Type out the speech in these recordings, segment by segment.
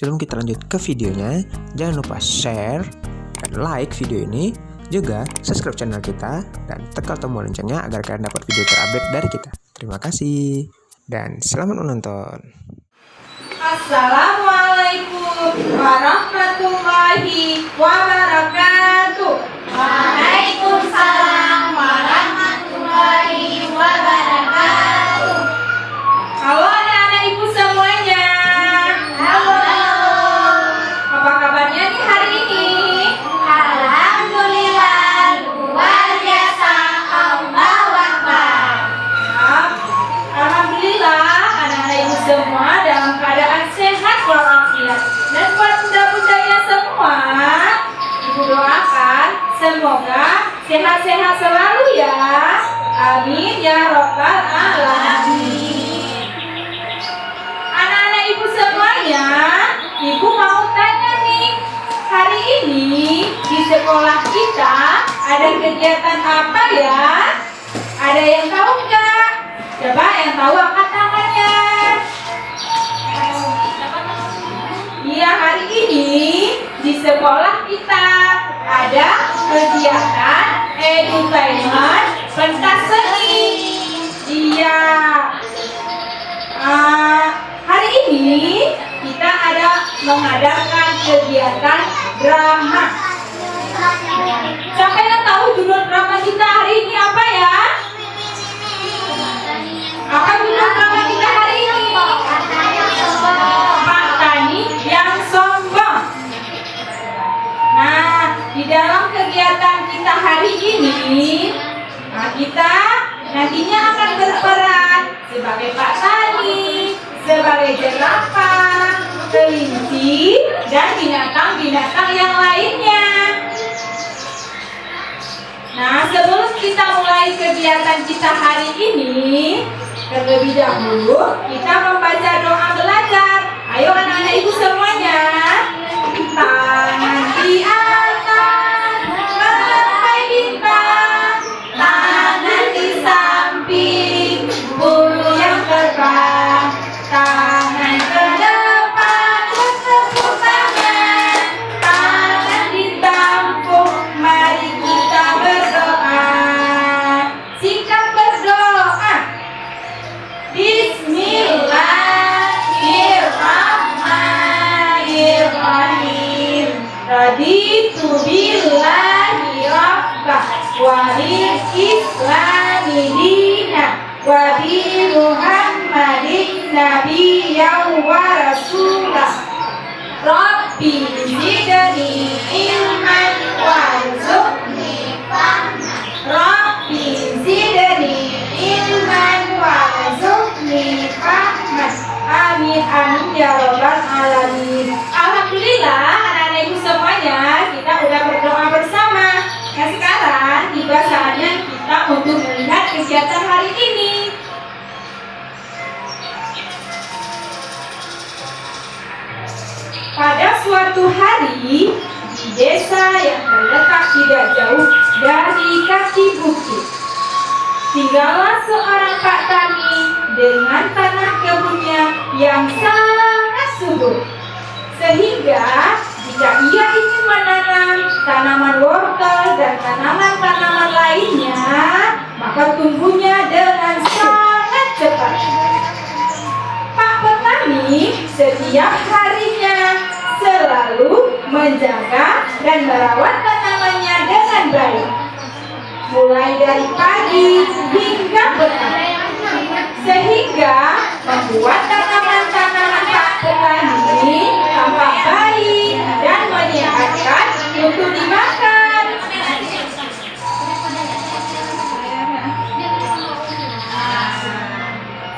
Sebelum kita lanjut ke videonya, jangan lupa share dan like video ini, juga subscribe channel kita dan tekan tombol loncengnya agar kalian dapat video terupdate dari kita. Terima kasih dan selamat menonton. Assalamualaikum warahmatullahi wabarakatuh. Waalaikumsalam warahmatullahi wabarakatuh. Halo anak-anak ibu semuanya. Halo. Apa kabarnya nih hari ini? Alhamdulillah luar biasa. Allahu Akbar. Alhamdulillah anak-anak ibu semua dalam keadaan sehat walafiat. Dan buat bunda-bundanya semua, ibu doakan semoga sehat-sehat selalu ya. Amin ya robbal alamin. Anak-anak ibu semuanya, ibu mau tanya nih, hari ini di sekolah kita ada kegiatan apa ya? Ada yang tahu nggak? Coba yang tahu angkat tangannya. Iya, hari ini di sekolah kita ada kegiatan edutainment pentas seni. Iya. Hari ini kita ada mengadakan kegiatan drama. Siapa yang tahu judul drama kita hari ini apa ya? Apa judul drama kita hari ini? Pak Tani yang sombong. Nah, di dalam kegiatan kita hari ini, kita nantinya akan berperan sebagai Pak Tani, sebagai jerapah, kelinci, dan binatang-binatang yang lainnya. Nah, sebelum kita mulai kegiatan kita hari ini, terlebih dahulu kita membaca doa belajar. Ayo anak-anak ibu semuanya, tangan di atas, menggapai bintang, tangan di samping, bulu yang terbang, tangan ke depan, bertepuk tangan, tangan ditampung, mari kita berdoa. Singkat berdoa. Bismillahirrahmanirrahim. Raditu billahi rabbah wa bil islami dinan wa bi Muhammadin nabiyyan wa rasulah. Rabbi zidni ilman warzuqni fahman. Rabbi zidni ilman warzuqni fahman. Amin amin ya robbal alamin. Alhamdulillah anak-anak ibu semuanya, kita udah berdoa bersama. Nah sekarang tiba saatnya kita untuk melihat kegiatan hari ini. Pada suatu hari di desa yang terletak tidak jauh dari kaki bukit, tinggallah seorang Pak Tani dengan tanah kebunnya yang sangat subur. Sehingga jika ia ingin menanam tanaman wortel dan tanaman-tanaman lainnya, maka tumbuhnya dengan sangat cepat. Pak Petani setiap harinya selalu menjaga dan merawat tanamannya dengan baik, mulai dari pagi hingga petang, sehingga membuat tanaman-tanaman Pak Petani tampak baik dan menyehatkan untuk dimakan.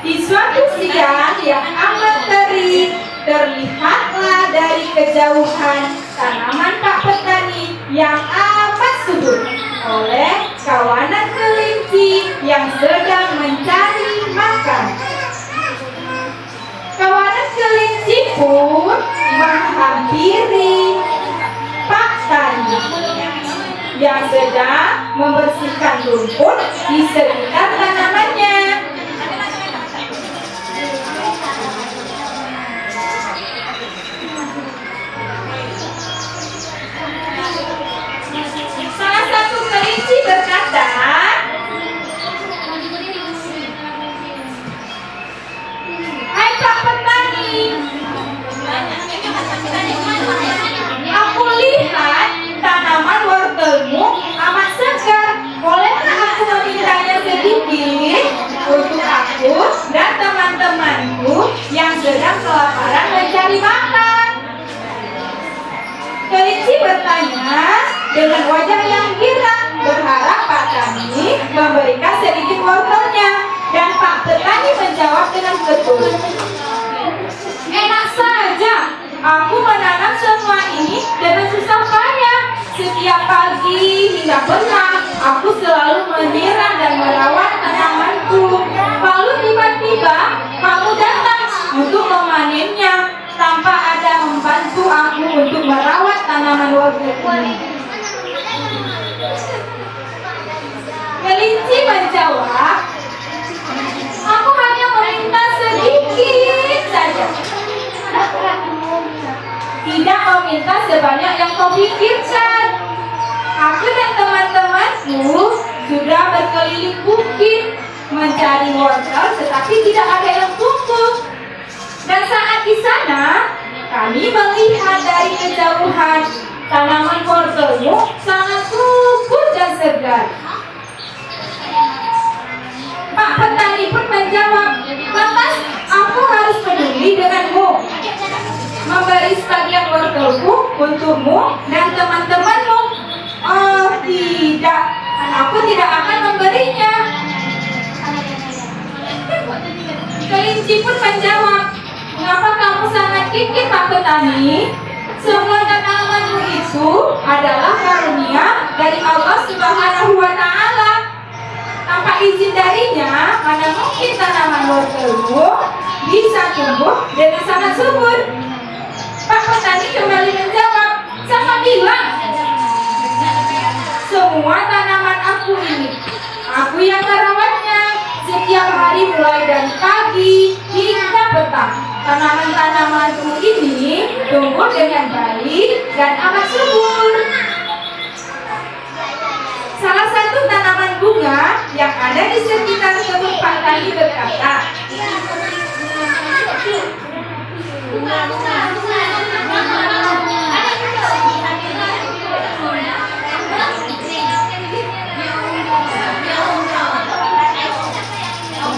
Di suatu siang yang amat terik, terlihatlah dari kejauhan tanaman Pak Petani yang amat subur oleh kawanan kelinci yang sedang mencari makan. Kawanan kelinci pun menghampiri Pak Tani yang sedang membersihkan rumput di sekitar tanamannya. wajah yang girang, berharap Pak Tani memberikan sedikit wortelnya. Dan Pak Petani menjawab dengan betul. Enak saja, aku menanam semua ini dengan susah payah. Setiap pagi hingga petang, aku selalu menyiram dan merawat tanamanku. Lalu tiba-tiba kamu datang untuk memanennya tanpa ada membantu aku untuk merawat tanaman wortel ini. Kelinci menjawab, aku hanya meminta sedikit saja. Tidak meminta sebanyak yang kau pikirkan. Aku dan teman-temanku sudah berkeliling bukit mencari wortel, tetapi tidak ada yang tumbuh. Dan saat di sana, kami melihat dari kejauhan tanaman wortelmu sangat subur dan segar. Pak Petani pun menjawab, lantas aku harus peduli denganmu, memberi sebagian wortelku untukmu dan teman-temanmu. Oh tidak, aku tidak akan memberinya. Kelinci pun menjawab, mengapa kamu sangat kikir Pak Petani? Semua tanamanmu itu adalah karunia dari Allah Subhanahu wa Ta'ala. Tanpa izin darinya, mana mungkin tanaman wortelmu bisa tumbuh dengan sangat subur. Pak Petani kembali menjawab, sama bilang, semua tanaman aku ini, aku yang merawatnya setiap hari mulai dari pagi hingga petang. Tanaman-tanamanku ini tumbuh dengan baik dan amat subur. Salah satu tanaman bunga yang ada di sekitar kebun Pak Tani berkata,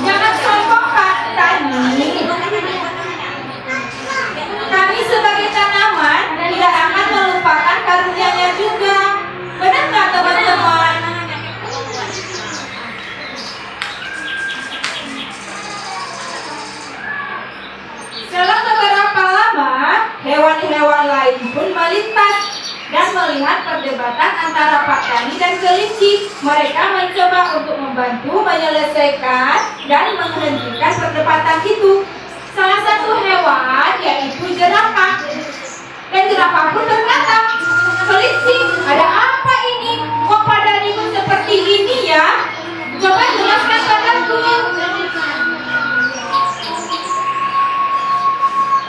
jangan sombong Pak Tani. Kami sebagai tanaman tidak akan melupakan karunia-Nya juga. Benar nggak teman-teman? Setelah beberapa lama, hewan-hewan lain pun melintas dan melihat perdebatan antara Pak Tani dan kelinci. Mereka mencoba untuk membantu menyelesaikan dan menghentikan perdebatan itu. Salah satu hewan yaitu jerapah. Dan jerapah pun berkata, kelinci, ada apa ini? Kok padanimu seperti ini ya? Coba jelaskan padaku.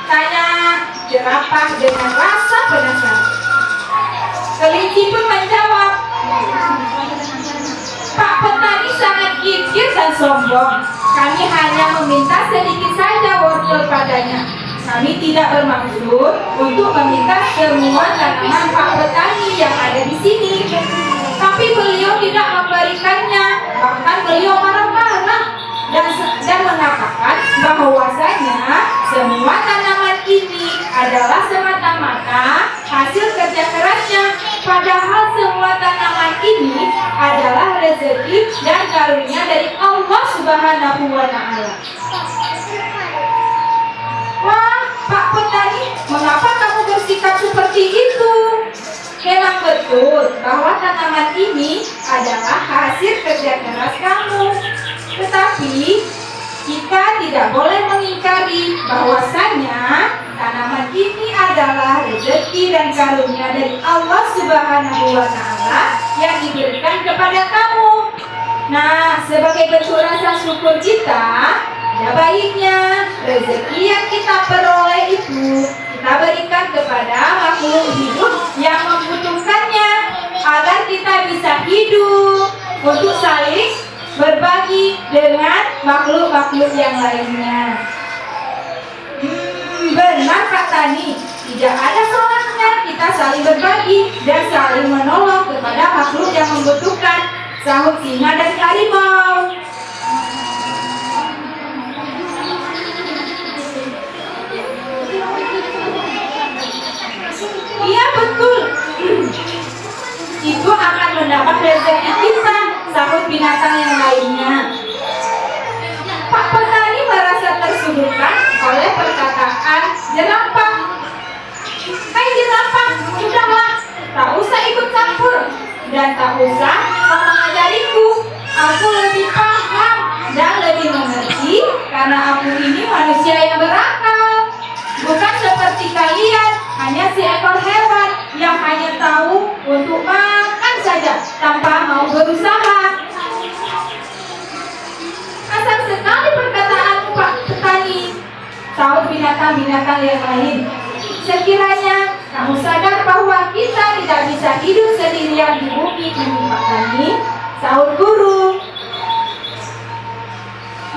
Tanya jerapah dengan rasa penasaran. Kelinci pun menjawab, Pak Petani sangat kikir dan sombong. Kami hanya meminta sedikit saja wortel padanya. Kami tidak bermaksud untuk meminta semua tanaman Pak Petani yang ada di sini. Tapi beliau tidak memberikannya. Bahkan beliau marah-marah dan mengatakan bahwasanya semua tanaman ini adalah semata-mata hasil kerja kerasnya. Padahal semua tanaman ini adalah rezeki dan karunia dari Allah Subhanahu wa Ta'ala. Wah, Pak Petani, mengapa kamu bersikap seperti itu? Memang betul bahwa tanaman ini adalah hasil kerja keras kamu. Tetapi kita tidak boleh mengingkari bahwasanya tanaman ini adalah rezeki dan karunia dari Allah Subhanahu wa Ta'ala yang diberikan kepada kamu. Nah, sebagai bentuk rasa syukur kita, ada baiknya rezeki yang kita peroleh itu kita berikan kepada makhluk hidup yang membutuhkannya, agar kita bisa hidup untuk saling berbagi dengan makhluk-makhluk yang lainnya. Benar Pak Tani, tidak ada salahnya kita saling berbagi dan saling menolong kepada makhluk yang membutuhkan, sahut singa dan harimau. Iya betul. Itu akan rezeki kita, sahut binatang yang lainnya. Pak petani merasa tersudutkan oleh perkataan jerapah. Hai jerapah, sudahlah, tak usah ikut campur dan tak usah kau mengajariku. Aku lebih paham dan lebih mengerti karena aku ini manusia yang berakal. Bukan seperti kalian, hanya seekor hewan yang hanya tahu untuk makan saja tanpa mau berusaha. Kasar sekali perkataanmu, Pak Petani, sahut binatang-binatang yang lain. Sekiranya kamu sadar bahwa kita tidak bisa hidup sendirian di bumi ini, Pak Petani, sahut guru.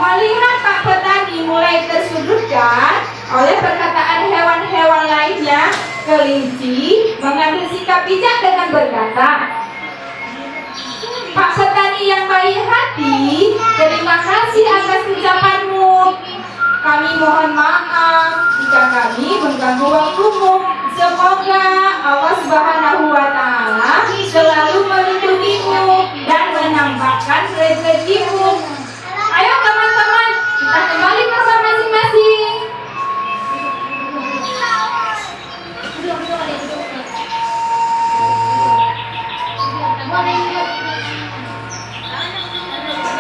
Melihat Pak Petani mulai tersudutkan oleh perkataan hewan-hewan lainnya, kelinci mengambil sikap bijak dengan berkata, Pak Petani yang baik hati, terima kasih atas ucapanmu. Kami mohon maaf jika kami mengganggu waktumu. Semoga Allah Subhanahu wa Ta'ala selalu melindungimu dan menambahkan rezekimu. Ayo teman-teman, kita kembali ke rumah masing-masing.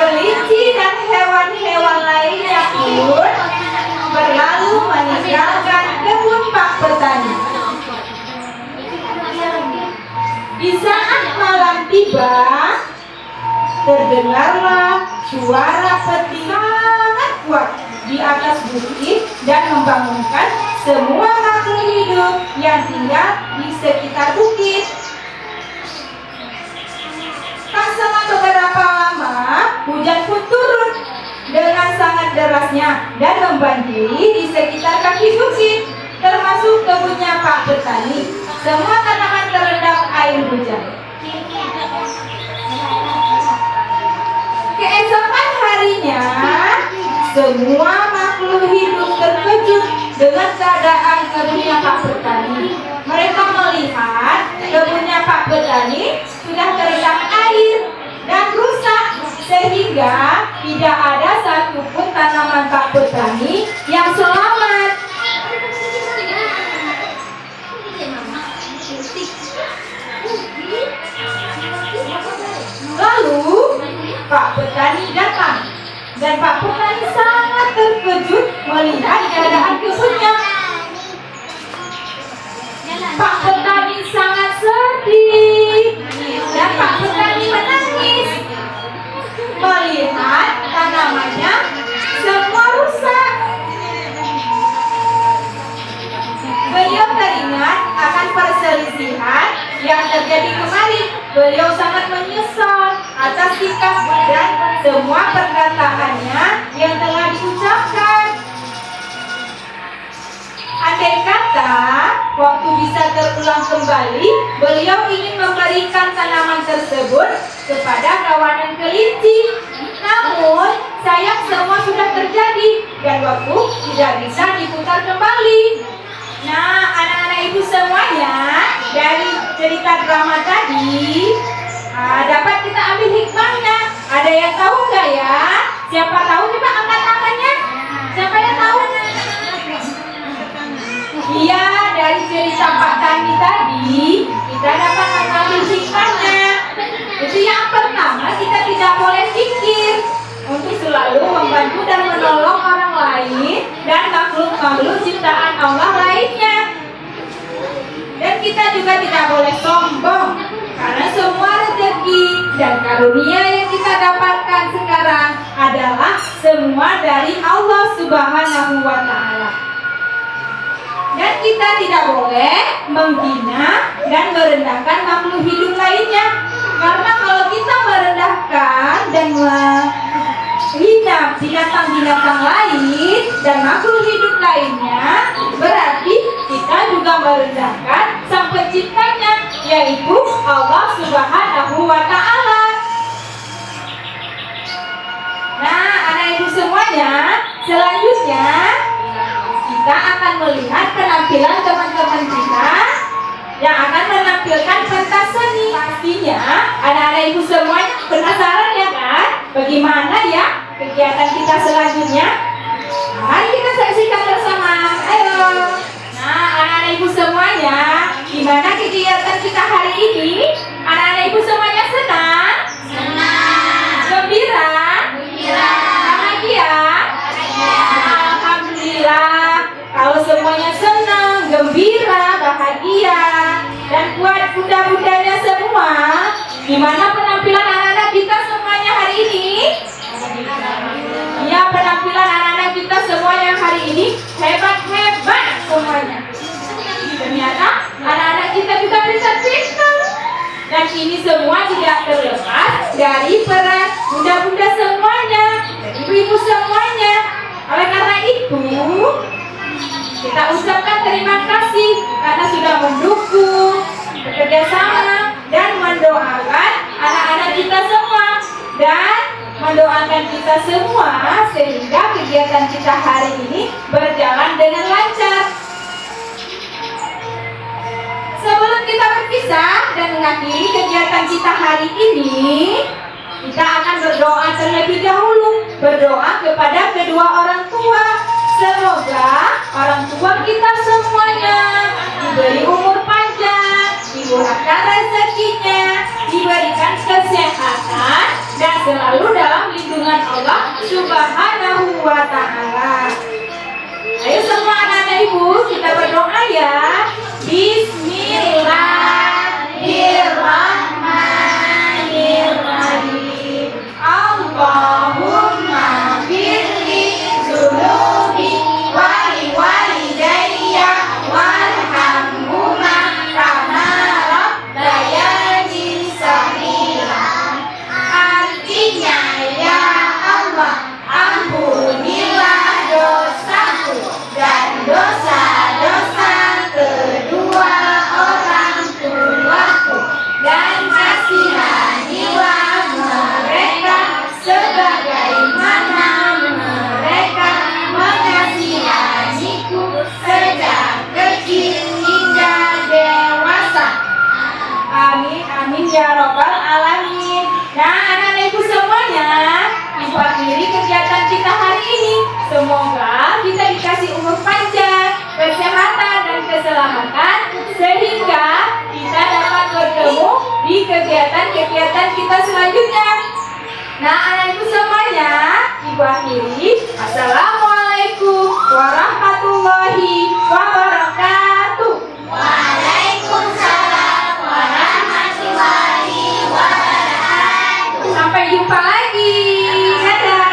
Kelinci dan hewan-hewan lainnya pun berlalu meninggalkan kebun Pak Petani. Di saat malam tiba, terdengarlah suara petir sangat kuat di atas bukit dan membangunkan semua makhluk hidup yang tinggal di sekitar bukit. Tak selang beberapa lama, hujan pun turun dengan sangat derasnya dan membanjiri di sekitar kaki bukit, termasuk kebunnya Pak Petani. Semua tanaman terendam air hujan. Keesokan harinya, semua makhluk hidup terkejut dengan keadaan kebunnya Pak Petani. Mereka melihat kebunnya Pak Petani sudah terendam air dan rusak, sehingga tidak ada satupun tanaman Pak Petani yang selamat. Lalu Pak Petani datang dan Pak Petani sangat terkejut melihat keadaan kebunnya. Pak Petani sangat sedih dan Pak Petani menangis melihat tanamannya semua rusak. Beliau teringat akan perselisihan yang terjadi kemarin. Beliau sangat menyesal atas sikap dan semua perkataannya yang telah diucapkan. Andai kata waktu bisa terulang kembali, beliau ingin memberikan tanaman tersebut kepada kawanan kelinci. Namun sayang semua sudah terjadi dan waktu tidak bisa diputar kembali. Nah, anak-anak ibu semuanya, dari cerita drama tadi dapat kita ambil hikmahnya. Ada yang tahu nggak ya? Siapa tahu? Coba angkat tangannya. Siapa yang tahu? Iya, dari cerita Pak Tani tadi kita dapat mengambil hikmahnya. Itu yang pertama, kita tidak boleh pikir untuk selalu membantu dan menolong orang lain dan makhluk-makhluk ciptaan Allah lainnya. Dan kita juga tidak boleh sombong, karena semua rezeki dan karunia yang kita dapatkan sekarang adalah semua dari Allah Subhanahu wa Ta'ala. Dan kita tidak boleh menghina dan merendahkan makhluk hidup lainnya, karena kalau kita merendahkan dan menghina binatang-binatang lain dan makhluk hidup lainnya, berarti kita juga merendahkan Sang Penciptanya, yaitu Allah Subhanahu wa Ta'ala. Nah, anak ibu semuanya, selanjutnya kita akan melihat penampilan teman-teman kita yang akan menampilkan pentas seni. Pastinya anak-anak ibu semuanya penasaran ya kan? Bagaimana ya kegiatan kita selanjutnya? Mari kita saksikan bersama. Ayo. Nah, anak-anak ibu semuanya, gimana kegiatan kita hari ini? Anak-anak ibu semuanya senang? Gembira? Bahagia? Alhamdulillah. Kalau semuanya senang, gembira, bahagia, dan buat bunda-bundanya semua, gimana penampilan anak-anak kita semuanya hari ini? Ya, penampilan anak-anak kita semuanya hari ini hebat-hebat semuanya. Ternyata anak-anak kita juga pintar-pintar. Dan ini semua tidak terlepas dari peran bunda-bunda semuanya, dan ibu-ibu semuanya. Oleh karena itu, kita ucapkan terima kasih karena sudah mendukung, bekerja sama, dan mendoakan anak-anak kita semua. Dan mendoakan kita semua sehingga kegiatan kita hari ini berjalan dengan lancar. Sebelum kita berpisah dan mengakhiri kegiatan kita hari ini, kita akan berdoa terlebih dahulu. Berdoa kepada kedua orang tua. Semoga orang tua kita semuanya diberi umur panjang, dimurahkan rezekinya, diberikan kesehatan, dan selalu dalam lindungan Allah Subhanahu wa Ta'ala. Ayo semua anak-anak ibu, kita berdoa ya. Bismillahirrahmanirrahim. Allahumma firli zunubi wali walidayya warhamhuma kama rabbayani shaghira. Artinya, ya Allah, ampunilah dosaku dan dosa-dosa kedua orang tuaku, dan kasihanilah mereka sebagaimana mereka mengasihaniku sejak kecil hingga dewasa. Amin, amin ya robbal alamin. Nah, anak-anak ibu semuanya, ibu akhiri kegiatan kita hari ini. Semoga kita dikasih umur panjang, kesehatan, dan keselamatan, sehingga kita dapat bertemu di kegiatan-kegiatan kita selanjutnya. Nah, anak ibu semuanya, ibu akhiri. Assalamualaikum warahmatullahi wabarakatuh. Waalaikumsalam warahmatullahi wabarakatuh. Sampai jumpa lagi. Dadah.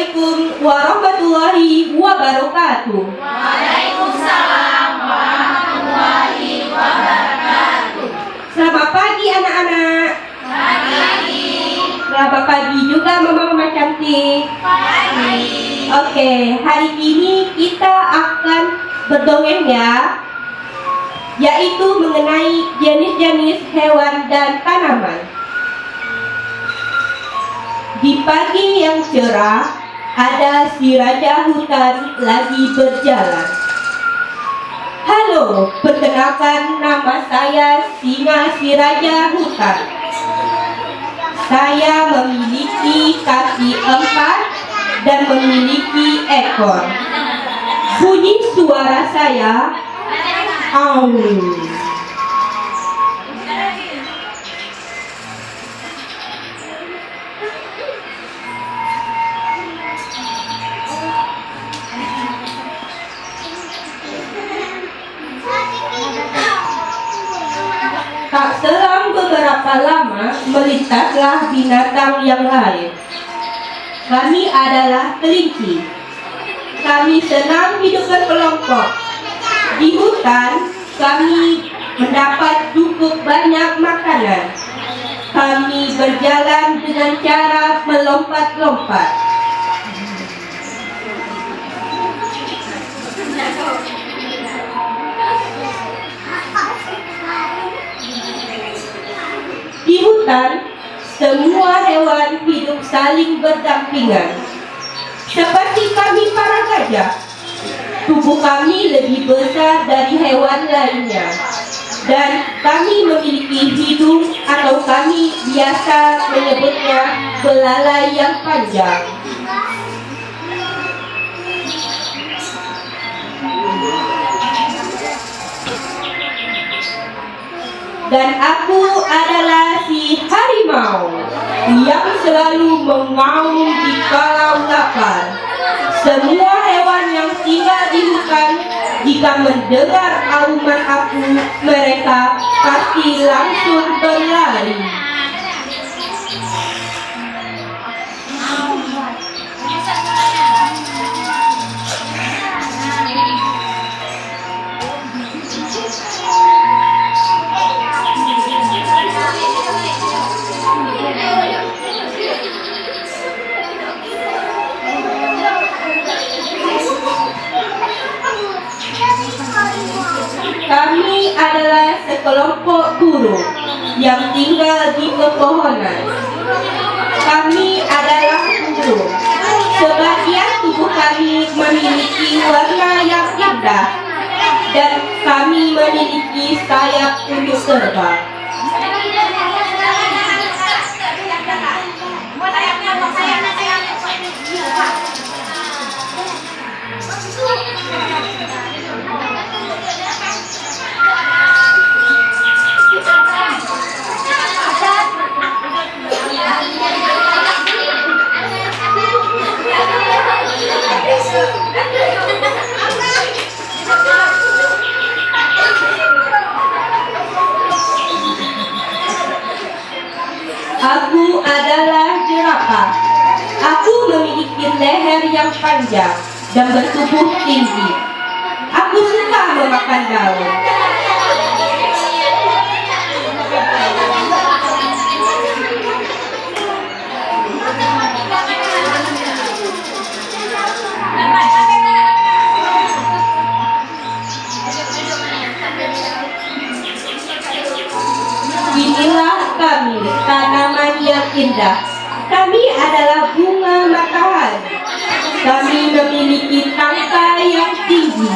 Assalamualaikum warahmatullahi wabarakatuh. Waalaikumsalam warahmatullahi wabarakatuh. Selamat pagi anak-anak. Pagi. Selamat pagi juga mama-mama cantik. Pagi. Oke, hari ini kita akan berdongeng ya, yaitu mengenai jenis-jenis hewan dan tanaman. Di pagi yang cerah, ada si raja hutan lagi berjalan. Halo, perkenalkan nama saya Singa si raja hutan. Saya memiliki kaki 4 dan memiliki ekor. Bunyi suara saya, au. Tak selang beberapa lama, melintaslah binatang yang lain. Kami adalah kelinci. Kami senang hidup berkelompok. Di hutan, kami mendapat cukup banyak makanan. Kami berjalan dengan cara melompat-lompat. Di hutan, semua hewan hidup saling berdampingan. Seperti kami para gajah, tubuh kami lebih besar dari hewan lainnya. Dan kami memiliki hidung atau kami biasa menyebutnya belalai yang panjang. Dan aku adalah si harimau yang selalu mengaum di kala lapar. Semua hewan yang tinggal di hutan, jika mendengar auman aku, mereka pasti langsung berlari. Kami adalah sekelompok burung yang tinggal di pepohonan. Kami adalah burung. Sebagian tubuh kami memiliki warna yang indah dan kami memiliki sayap untuk terbang. Aku adalah jerapah. Aku memiliki leher yang panjang dan bertubuh tinggi. Aku suka memakan daun. Inilah kami, tanaman yang indah. Kami adalah bunga matahari. Kami memiliki tangkai yang tinggi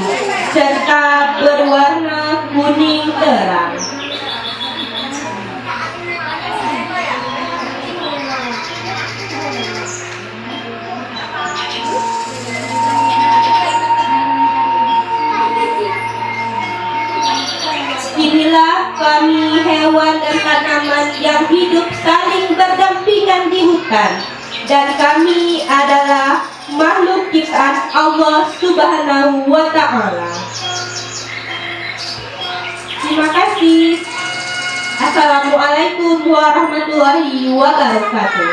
serta berwarna kuning terang. Inilah kami hewan dan tanaman yang hidup saling berdampingan di hutan. Dan kami adalah makhluk ciptaan Allah Subhanahu wa Ta'ala. Terima kasih. Assalamualaikum warahmatullahi wabarakatuh.